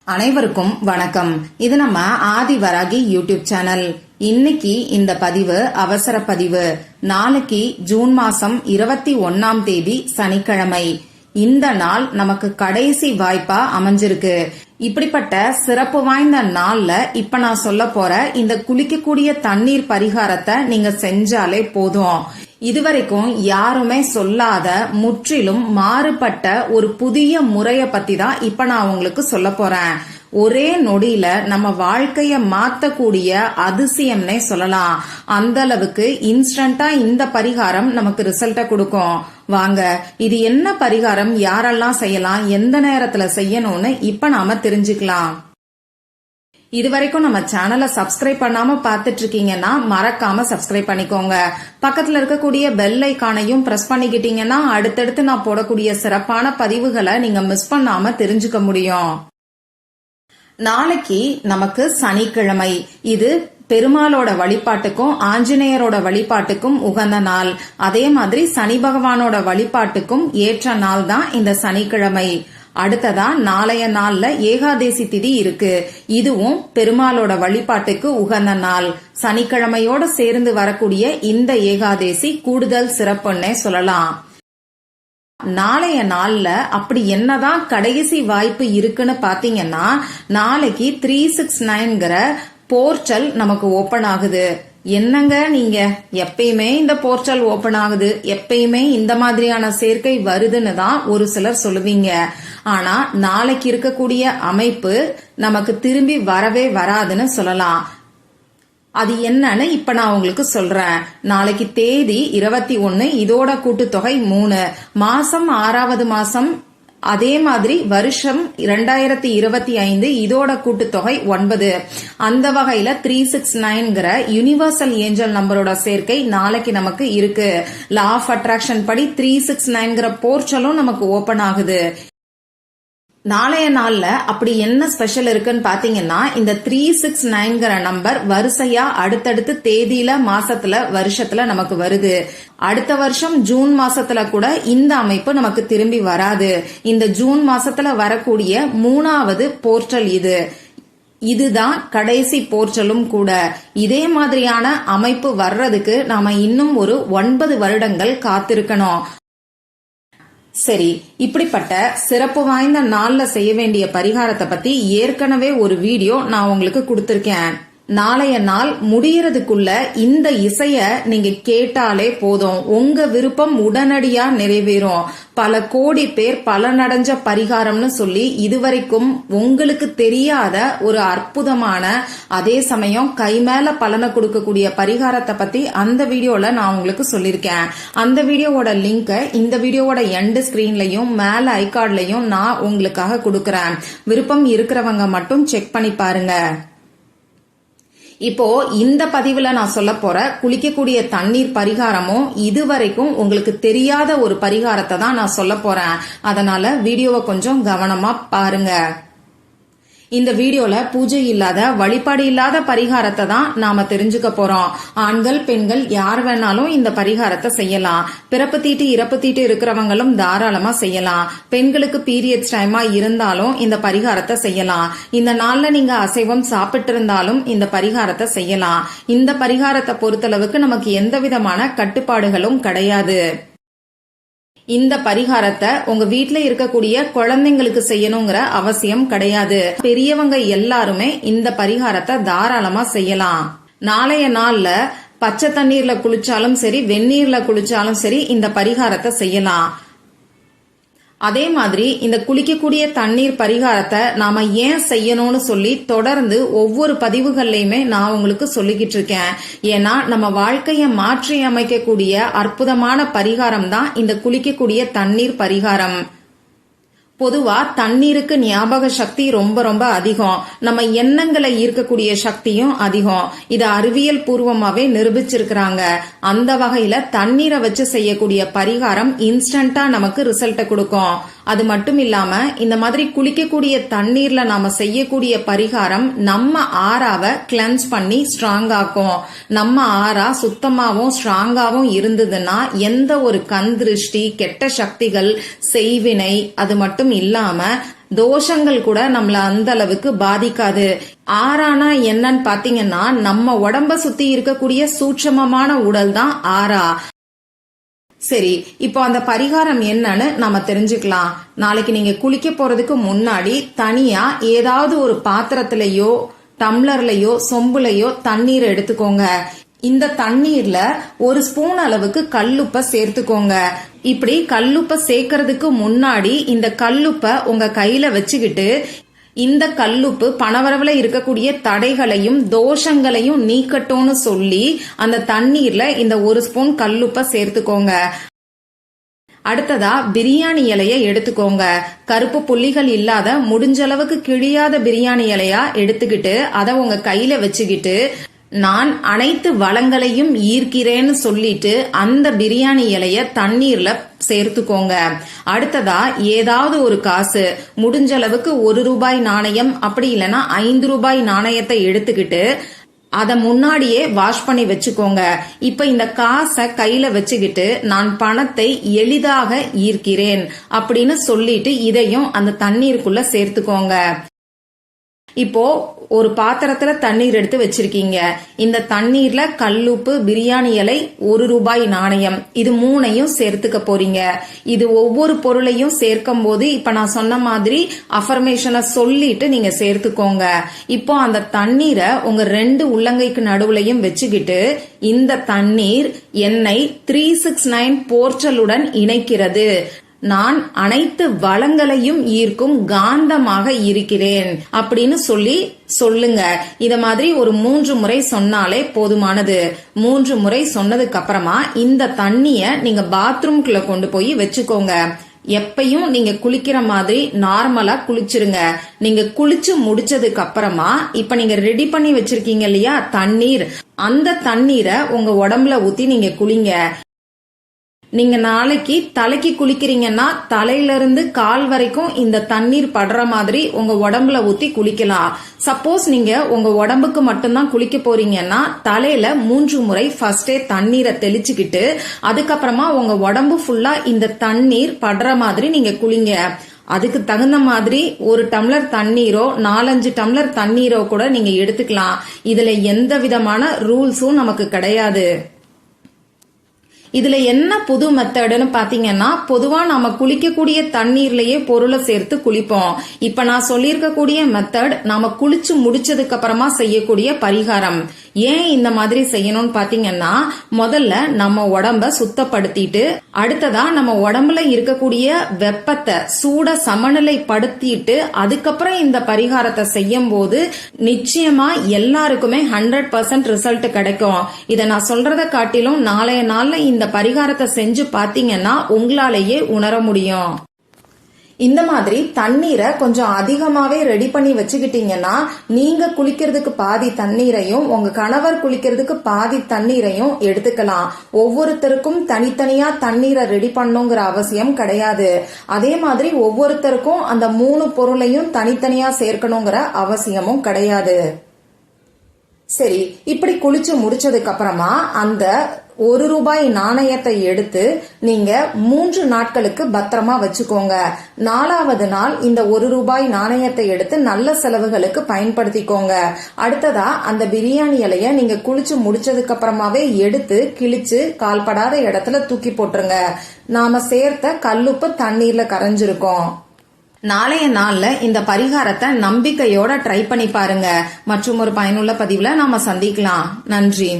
அனைவருக்கும் வணக்கம். இது நம்ம ஆதிவராகி யூடியூப் சேனல். இன்னைக்கு இந்த பதிவு அவசர பதிவு. நாளைக்கு ஜூன் மாசம் 21ஆம் தேதி சனிக்கிழமை. இந்த நாள் நமக்கு கடைசி வாய்ப்பா அமைஞ்சிருக்கு. இப்படிப்பட்ட சிறப்பு வாய்ந்த நாள்ல இப்ப நான் சொல்ல போற இந்த குளிக்கக்கூடிய தண்ணீர் பரிகாரத்தை நீங்க செஞ்சாலே போதும். இதுவரைக்கும் யாருமே சொல்லாத முற்றிலும் மாறுபட்ட ஒரு புதிய முறைய பத்தி தான் இப்ப நான் உங்களுக்கு சொல்ல போறேன். ஒரே நொடியில நம்ம வாழ்க்கைய மாத்தக்கூடிய அதிசயம்னே சொல்லலாம். அந்த அளவுக்கு இன்ஸ்டன்டா இந்த பரிகாரம் நமக்கு ரிசல்ட்ட கொடுக்கும். வாங்க, இது என்ன பரிகாரம், யாரெல்லாம் செய்யலாம், எந்த நேரத்துல செய்யணும்னு இப்ப நாம தெரிஞ்சுக்கலாம். இதுவரைக்கும் நம்ம சேனலை சப்ஸ்கிரைப் பண்ணாம பாத்துட்டு இருக்கீங்கன்னா மறக்காம சப்ஸ்கிரைப் பண்ணிக்கோங்க. பக்கத்துல இருக்கக்கூடிய பெல் ஐகானையும் பிரஸ் பண்ணிக்கிட்டீங்கன்னா அடுத்தடுத்து நான் போடக்கூடிய சிறப்பான பதிவுகளை நீங்க மிஸ் பண்ணாம தெரிஞ்சுக்க முடியும். நாளைக்கு நமக்கு சனிக்கிழமை. இது பெருமாளோட வழிபாட்டுக்கும் ஆஞ்சநேயரோட வழிபாட்டுக்கும் உகந்த நாள். அதே மாதிரி சனி பகவானோட வழிபாட்டுக்கும் ஏற்ற நாள் தான் இந்த சனிக்கிழமை. அடுத்ததா நாளைய நாள்ல ஏகாதேசி திதி இருக்கு. இதுவும் பெருமாளோட வழிபாட்டுக்கு உகந்த நாள். சனிக்கிழமையோட சேர்ந்து வரக்கூடிய இந்த ஏகாதேசி கூடுதல் சிறப்புன்னே சொல்லலாம். நாளைய நாள்ல அப்படி என்னதான் கடைசி வாய்ப்பு இருக்குன்னு பாத்தீங்கன்னா, நாளைக்கு 369ங்கிற போர்ட்டல் நமக்கு ஓபன் ஆகுது. என்னங்க நீங்க எப்பயுமே இந்த போர்ட்டல் ஓபன் ஆகுது, எப்பயுமே இந்த மாதிரியான சேர்க்கை வருதுன்னு தான் ஒரு சிலர் சொல்லுவீங்க. ஆனா நாளைக்கு இருக்கக்கூடிய அமைப்பு நமக்கு திரும்பி வரவே வராதுன்னு சொல்லலாம். அது என்னன்னு இப்ப நான் உங்களுக்கு சொல்றேன். நாளைக்கு தேதி 21, இதோட கூட்டுத்தொகை 3, மாசம் 6வது மாசம், அதே மாதிரி வருஷம் 2025, இதோட கூட்டுத்தொகை 9. அந்த வகையில 369ங்கிற யூனிவர்சல் ஏஞ்சல் நம்பரோட சேர்க்கை நாளைக்கு நமக்கு இருக்கு. லா ஆஃப் அட்ராக்ஷன் படி 369ங்கிற போர்ட்டலும் நமக்கு ஓபன் ஆகுது. நாளைய நாள்ல அப்படி என்ன ஸ்பெஷல் இருக்குன்னு பாத்தீங்கன்னா, இந்த 369ங்கிற நம்பர் வரிசையா அடுத்தடுத்து தேதியில, மாசத்துல, வருஷத்துல நமக்கு வருது. அடுத்த வருஷம் ஜூன் மாசத்துல கூட இந்த அமைப்பு நமக்கு திரும்பி வராது. இந்த ஜூன் மாசத்துல வரக்கூடிய 3வது போர்ட்டல் இது. இதுதான் கடைசி போர்ட்டலும் கூட. இதே மாதிரியான அமைப்பு வர்றதுக்கு நாம இன்னும் ஒரு 9 வருடங்கள் காத்திருக்கணும். சரி, இப்படிப்பட்ட சிறப்பு வாய்ந்த நாள்ல செய்ய வேண்டிய பரிகாரத்தை பத்தி ஏற்கனவே ஒரு வீடியோ நான் உங்களுக்கு கொடுத்திருக்கேன். நாளைய நாள் முடியறதுக்குள்ள இந்த இசைய நீங்க கேட்டாலே போதும், உங்க விருப்பம் உடனடியா நிறைவேறும். பல கோடி பேர் பலனடைஞ்ச பரிகாரம்னு சொல்லி இதுவரைக்கும் உங்களுக்கு தெரியாத ஒரு அற்புதமான, அதே சமயம் கை மேல பலனை கொடுக்கக்கூடிய பரிகாரத்தை பத்தி அந்த வீடியோல நான் உங்களுக்கு சொல்லிருக்கேன். அந்த வீடியோவோட லிங்க இந்த வீடியோவோட எண்ட் ஸ்கிரீன்லயும் மேல ஐகார்ட்லயும் நான் உங்களுக்காக கொடுக்கறேன். விருப்பம் இருக்கிறவங்க மட்டும் செக் பண்ணி பாருங்க. இப்போ இந்த பதிவுல நான் சொல்ல போற குளிக்கக்கூடிய தண்ணீர் பரிகாரமும் இதுவரைக்கும் உங்களுக்கு தெரியாத ஒரு பரிகாரத்தை தான் நான் சொல்ல போறேன். அதனால வீடியோவை கொஞ்சம் கவனமா பாருங்க. இந்த வீடியோல பூஜை இல்லாத, வழிபாடு இல்லாத பரிகாரத்தை தான் நாம தெரிஞ்சுக்க போறோம். ஆண்கள் பெண்கள் யார் வேணாலும் இந்த பரிகாரத்தை செய்யலாம். பிறப்பு தீட்டு இறப்பு தீட்டு இருக்கிறவங்களும் தாராளமா செய்யலாம். பெண்களுக்கு பீரியட்ஸ் டைமா இருந்தாலும் இந்த பரிகாரத்தை செய்யலாம். இந்த நாள்ல நீங்க அசைவம் சாப்பிட்டு இருந்தாலும் இந்த பரிகாரத்தை செய்யலாம். இந்த பரிகாரத்தை பொறுத்தளவுக்கு நமக்கு எந்த விதமான கட்டுப்பாடுகளும் கிடையாது. இந்த பரிகாரத்தை உங்க வீட்ல இருக்கக்கூடிய குழந்தைங்களுக்கு செய்யணுங்கிற அவசியம் கிடையாது. பெரியவங்க எல்லாருமே இந்த பரிகாரத்தை தாராளமா செய்யலாம். நாளைய நாள்ல பச்சை தண்ணீர்ல குளிச்சாலும் சரி, வெந்நீர்ல குளிச்சாலும் சரி, இந்த பரிகாரத்தை செய்யலாம். அதே மாதிரி இந்த குளிக்கக்கூடிய தண்ணீர் பரிகாரத்தை நாம ஏன் செய்யணும்னு சொல்லி தொடர்ந்து ஒவ்வொரு பதிவுகள்லயுமே நான் உங்களுக்கு சொல்லிக்கிட்டு இருக்கேன். ஏன்னா நம்ம வாழ்க்கைய மாற்றி அமைக்கக்கூடிய அற்புதமான பரிகாரம் தான் இந்த குளிக்கக்கூடிய தண்ணீர் பரிகாரம். பொதுவா தண்ணீருக்கு ஞாபக சக்தி ரொம்ப ரொம்ப அதிகம். நம்ம எண்ணங்களை ஈர்க்கக்கூடிய சக்தியும் அதிகம். இது அறிவியல் பூர்வமாவே நிரூபிச்சிருக்கிறாங்க. அந்த வகையில தண்ணீரை வச்சு செய்யக்கூடிய பரிகாரம் இன்ஸ்டன்டா நமக்கு ரிசல்ட் கொடுக்கும். அது மட்டும் இல்லாம இந்த மாதிரி குளிக்கக்கூடிய தண்ணீர்ல நாம செய்யக்கூடிய பரிகாரம் நம்ம ஆறாவை கிளென்ஸ் பண்ணி ஸ்ட்ராங் ஆக்கும். நம்ம ஆறா சுத்தமாவும் ஸ்ட்ராங்காவும் இருந்ததுன்னா எந்த ஒரு கண் திருஷ்டி, கெட்ட சக்திகள், செய்வினை, அது மட்டும் இல்லாம தோஷங்கள் கூட நம்மள அந்த அளவுக்கு பாதிக்காது. ஆறானா என்னன்னு பாத்தீங்கன்னா நம்ம உடம்ப சுத்தி இருக்கக்கூடிய சூட்சமமான உடல் தான் ஆறா. சரி, இப்போ அந்த பரிகாரம் என்னன்னு நம்ம தெரிஞ்சுக்கலாம். நாளைக்கு நீங்க குளிக்க போறதுக்கு முன்னாடி தனியா ஏதாவது ஒரு பாத்திரத்திலயோ டம்ளர்லயோ சொம்புலயோ தண்ணீர் எடுத்துக்கோங்க. இந்த தண்ணீர்ல ஒரு ஸ்பூன் அளவுக்கு கல்லுப்ப சேர்த்துக்கோங்க. இப்படி கல்லுப்ப சேர்க்கறதுக்கு முன்னாடி இந்த கல்லுப்ப உங்க கையில வச்சுக்கிட்டு இந்த கல்லுப்பு பணவரவுல இருக்கக்கூடிய தடைகளையும் தோஷங்களையும் நீக்கட்டும்னு சொல்லி அந்த தண்ணீர்ல இந்த ஒரு ஸ்பூன் கல்லுப்ப சேர்த்துக்கோங்க. அடுத்ததா பிரியாணி இலைய எடுத்துக்கோங்க. கருப்பு புள்ளிகள் இல்லாத முடிஞ்ச அளவுக்கு கிழியாத பிரியாணி இலையா எடுத்துக்கிட்டு அதை உங்க கையில வச்சுக்கிட்டு நான் அனைத்து வளங்களையும் ஈர்க்கிறேன்னு சொல்லிட்டு அந்த பிரியாணி இலைய தண்ணீர்ல சேர்த்துக்கோங்க. அடுத்ததா ஏதாவது ஒரு காசு, முடிஞ்ச அளவுக்கு 1 ரூபாய் நாணயம் அப்படி இல்லைன்னா 5 ரூபாய் நாணயத்தை எடுத்துக்கிட்டு அத முன்னாடியே வாஷ் பண்ணி வச்சுக்கோங்க. இப்ப இந்த காசை கையில வச்சுக்கிட்டு நான் பணத்தை எளிதாக ஈர்க்கிறேன் அப்படின்னு சொல்லிட்டு இதையும் அந்த தண்ணீருக்குள்ள சேர்த்துக்கோங்க. இப்போ ஒரு பாத்திரத்துல தண்ணீர் எடுத்து வச்சிருக்கீங்க. இந்த தண்ணீர்ல கல்லுப்பு, பிரியாணி இலை, 1 ரூபாய் நாணயம் இது 3ஐயும் சேர்த்துக்க போறீங்க. இது ஒவ்வொரு பொருளையும் சேர்க்கும் போது இப்ப நான் சொன்ன மாதிரி அஃபர்மேஷனை சொல்லிட்டு நீங்க சேர்த்துக்கோங்க. இப்போ அந்த தண்ணீரை உங்க 2 உள்ளங்கைக்கு நடுவுலையும் வச்சுக்கிட்டு இந்த தண்ணீர் என்னை 369 போர்ச்சலுடன் இணைக்கிறது. நான் அனைத்து வளங்களையும் ஈர்க்கும் காந்தமாக இருக்கிறேன் அப்படின்னு சொல்லி சொல்லுங்க. இத மாதிரி ஒரு 3 முறை சொன்னாலே போதுமானது. 3 முறை சொன்னதுக்கு அப்புறமா இந்த தண்ணிய நீங்க பாத்ரூம்குள்ள கொண்டு போய் வச்சுக்கோங்க. எப்பயும் நீங்க குளிக்கிற மாதிரி நார்மலா குளிச்சிருங்க. நீங்க குளிச்சு முடிச்சதுக்கு அப்புறமா இப்ப நீங்க ரெடி பண்ணி வச்சிருக்கீங்க இல்லையா தண்ணீர், அந்த தண்ணீரை உங்க உடம்புல ஊத்தி நீங்க குளிங்க. நீங்க நாளைக்கு தலைக்கு குளிக்கிறீங்கன்னா தலையில இருந்து கால் வரைக்கும் இந்த தண்ணீர் படுற மாதிரி உங்க உடம்புல ஊத்தி குளிக்கலாம். சப்போஸ் நீங்க உங்க உடம்புக்கு மட்டும்தான் குளிக்க போறீங்கன்னா தலையில 3 முறை ஃபர்ஸ்டே தண்ணீரை தெளிச்சுக்கிட்டு அதுக்கப்புறமா உங்க உடம்பு ஃபுல்லா இந்த தண்ணீர் படுற மாதிரி நீங்க குளிங்க. அதுக்கு தகுந்த மாதிரி 1 டம்ளர் தண்ணீரோ 4-5 டம்ளர் தண்ணீரோ கூட நீங்க எடுத்துக்கலாம். இதுல எந்த விதமான ரூல்ஸும் நமக்கு கிடையாது. இதுல என்ன புது மெத்தடுன்னு பாத்தீங்கன்னா பொதுவா நம்ம குளிக்கக்கூடிய தண்ணீர்லயே பொருளை சேர்த்து குளிப்போம். இப்ப நான் சொல்லியிருக்கக்கூடிய மெத்தட் நாம குளிச்சு முடிச்சதுக்கு அப்புறமா செய்யக்கூடிய பரிகாரம். ஏன் இந்த மாதிரி செய்யணும்னு பாத்தீங்கன்னா முதல்ல நம்ம உடம்ப சுத்தப்படுத்திட்டு அடுத்ததா நம்ம உடம்புல இருக்கக்கூடிய வெப்பத்தை சூட சமநிலைப்படுத்திட்டு அதுக்கப்புறம் இந்த பரிகாரத்தை செய்யும் போது நிச்சயமா எல்லாருக்குமே 100% ரிசல்ட் கிடைக்கும். இத நான் சொல்றத காட்டிலும் நாளைய நாள்ல இந்த பரிகாரத்தை செஞ்சு பாத்தீங்கன்னா உங்களாலேயே உணர முடியும். இந்த மாதிரி தண்ணீரை கொஞ்சம் அதிகமாவே ரெடி பண்ணி வச்சுக்கிட்டீங்கன்னா நீங்க குளிக்கிறதுக்கு பாதி தண்ணீரையும் உங்க கணவர் குளிக்கிறதுக்கு பாதி தண்ணீரையும் எடுத்துக்கலாம். ஒவ்வொருத்தருக்கும் தனித்தனியா தண்ணீரை ரெடி பண்ணுங்கிற அவசியம் கிடையாது. அதே மாதிரி ஒவ்வொருத்தருக்கும் அந்த 3 பொருளையும் தனித்தனியா சேர்க்கணுங்கிற அவசியமும் கிடையாது. சரி, இப்படி குளிச்சு முடிச்சதுக்கு அப்புறமா அந்த 1 ரூபாய் நாணயத்தை எடுத்து நீங்க 3 நாட்களுக்கு பத்திரமா வச்சுக்கோங்க. 4வது நாள் இந்த 1 ரூபாய் நாணயத்தை எடுத்து நல்ல செலவுகளுக்கு பயன்படுத்திக்கோங்க. அடுத்ததா அந்த பிரியாணி இலைய நீங்க குளிச்சு முடிச்சதுக்கு அப்புறமாவே எடுத்து கிழிச்சு கால்படாத இடத்துல தூக்கி போட்டுருங்க. நாம சேர்த்த கல்லுப்பு தண்ணீர்ல கரைஞ்சிருக்கோம். நாளைய நாள்ல இந்த பரிகாரத்தை நம்பிக்கையோட ட்ரை பண்ணி பாருங்க. மற்றும் ஒரு பயனுள்ள பதிவுல நாம சந்திக்கலாம். நன்றி.